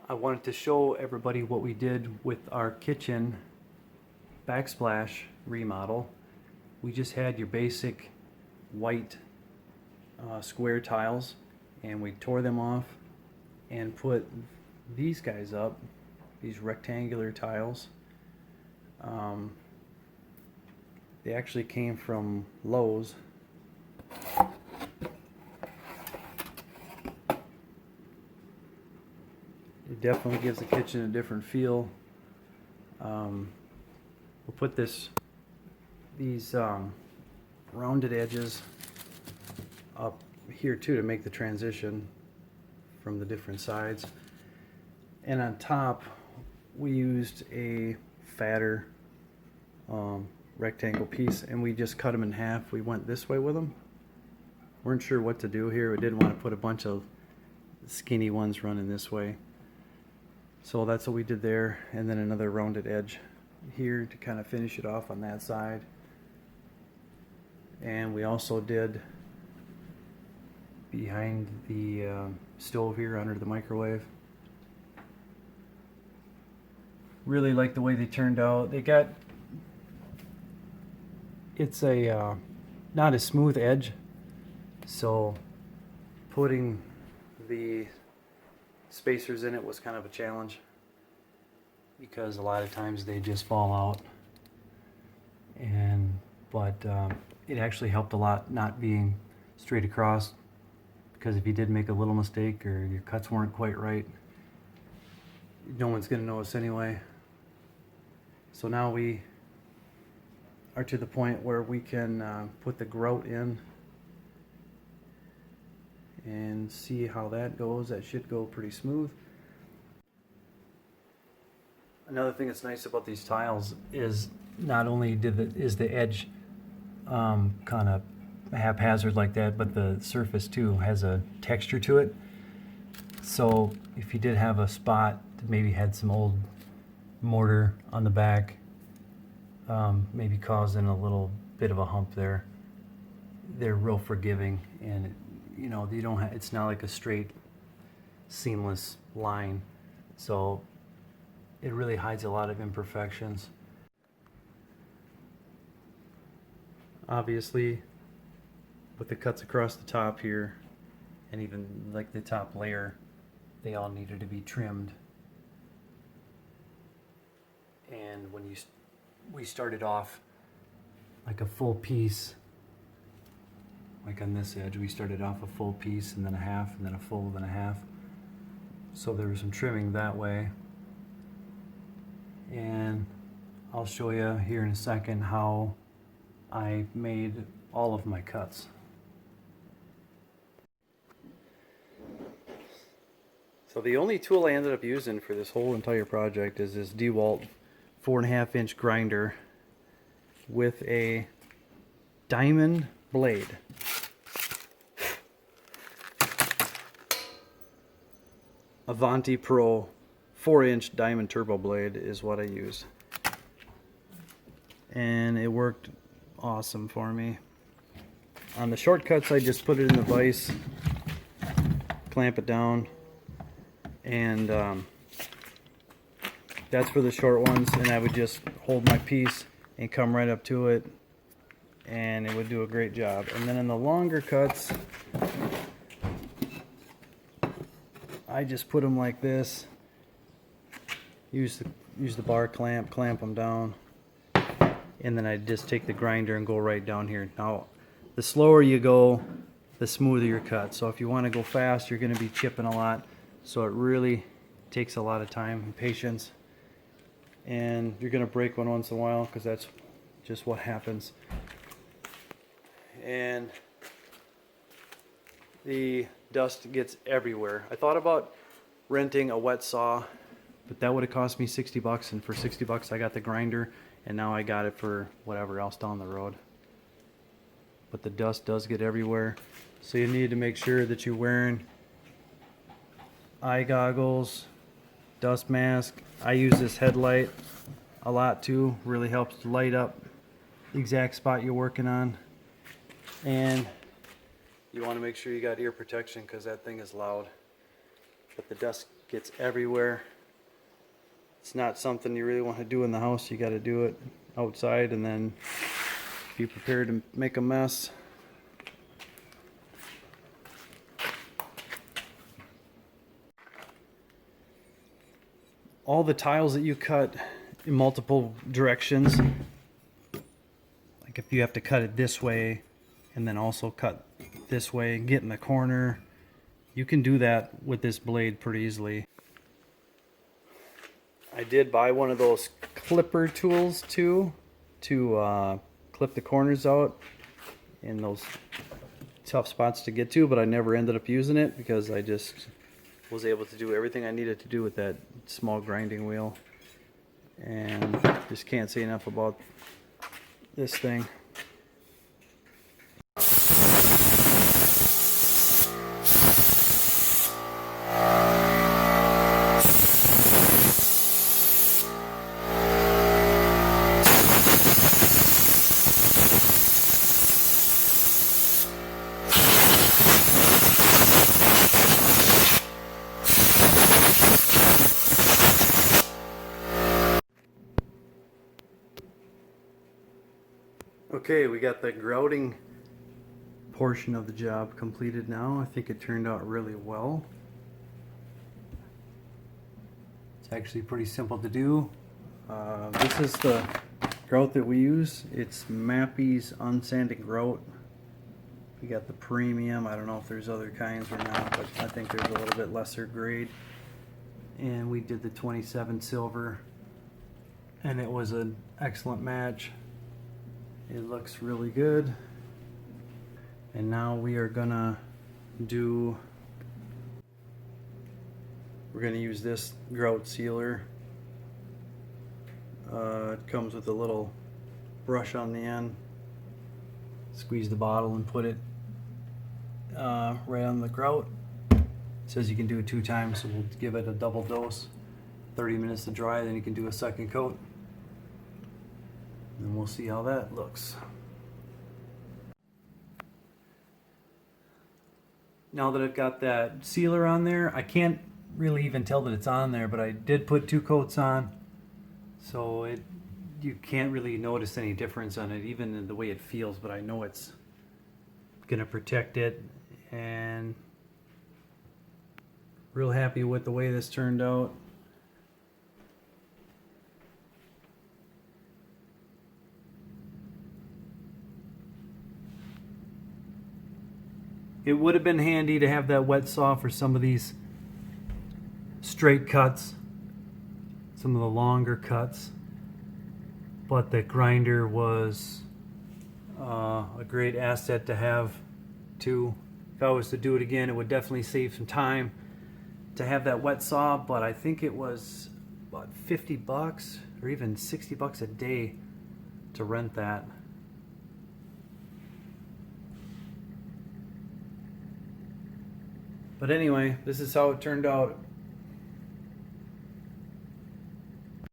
I wanted to show everybody what we did with our kitchen backsplash remodel. We just had your basic white square tiles, and we tore them off and put these guys up, these rectangular tiles. They actually came from Lowe's. It definitely gives the kitchen a different feel. We'll put these rounded edges up here too to make the transition from the different sides. And on top we used a fatter rectangle piece, and we just cut them in half. We went this way with them. Weren't sure what to do here. We didn't want to put a bunch of skinny ones running this way. So that's what we did there, and then another rounded edge here to kind of finish it off on that side. And we also did behind the stove here under the microwave. Really like the way they turned out. It's a not a smooth edge, so putting the spacers in it was kind of a challenge because a lot of times they just fall out. But it actually helped a lot not being straight across, because if you did make a little mistake or your cuts weren't quite right, no one's going to notice anyway. So now we are to the point where we can put the grout in and see how that goes. That should go pretty smooth. Another thing that's nice about these tiles is not only is the edge kind of haphazard like that, but the surface too has a texture to it. So if you did have a spot that maybe had some old mortar on the back, maybe causing a little bit of a hump there, they're real forgiving, and you know, you don't it's not like a straight seamless line, so it really hides a lot of imperfections. Obviously, with the cuts across the top here, and even like the top layer, they all needed to be trimmed. And when we started off like a full piece, like on this edge, we started off a full piece and then a half, and then a full, then a half. So there was some trimming that way. And I'll show you here in a second how I made all of my cuts. So the only tool I ended up using for this whole entire project is this DeWalt 4.5-inch grinder with a diamond blade. Avanti Pro 4-inch diamond turbo blade is what I used, and it worked awesome for me. On the shortcuts, I just put it in the vise, clamp it down, and that's for the short ones, and I would just hold my piece and come right up to it, and it would do a great job. And then in the longer cuts, I just put them like this, use the bar clamp them down, and then I just take the grinder and go right down here. Now, the slower you go, the smoother your cut. So if you want to go fast, you're going to be chipping a lot. So it really takes a lot of time and patience. And you're going to break one once in a while, because that's just what happens. And the dust gets everywhere. I thought about renting a wet saw, but that would have cost me 60 bucks, and for 60 bucks I got the grinder, and now I got it for whatever else down the road. But the dust does get everywhere, so you need to make sure that you're wearing eye goggles, dust mask. I use this headlight a lot too, really helps to light up the exact spot you're working on. And you want to make sure you got ear protection, because that thing is loud. But the dust Gets everywhere. It's not something you really want to do in the house. You got to do it outside and then be prepared to make a mess. All the tiles that you cut in multiple directions, like if you have to cut it this way and then also cut this way, get in the corner, you can do that with this blade pretty easily. I did buy one of those clipper tools too, to clip the corners out in those tough spots to get to, but I never ended up using it because I just was able to do everything I needed to do with that small grinding wheel. And just can't say enough about this thing. Okay, we got the grouting portion of the job completed now. I think it turned out really well. It's actually pretty simple to do. This is the grout that we use. It's Mappy's unsanded grout. We got the premium. I don't know if there's other kinds or not, but I think there's a little bit lesser grade. And we did the 27 silver, and it was an excellent match. It looks really good. And now we are gonna we're gonna use this grout sealer. It comes with a little brush on the end. Squeeze the bottle and put it right on the grout. It says you can do it 2 times, so we'll give it a double dose. 30 minutes to dry, then you can do a second coat. And we'll see how that looks. Now that I've got that sealer on there, I can't really even tell that it's on there, but I did put 2 coats on, so you can't really notice any difference on it, even in the way it feels, but I know it's gonna protect it, and real happy with the way this turned out. It would have been handy to have that wet saw for some of these straight cuts, some of the longer cuts, but the grinder was a great asset to have too. If I was to do it again, it would definitely save some time to have that wet saw, but I think it was about 50 bucks or even 60 bucks a day to rent that. But anyway, this is how it turned out.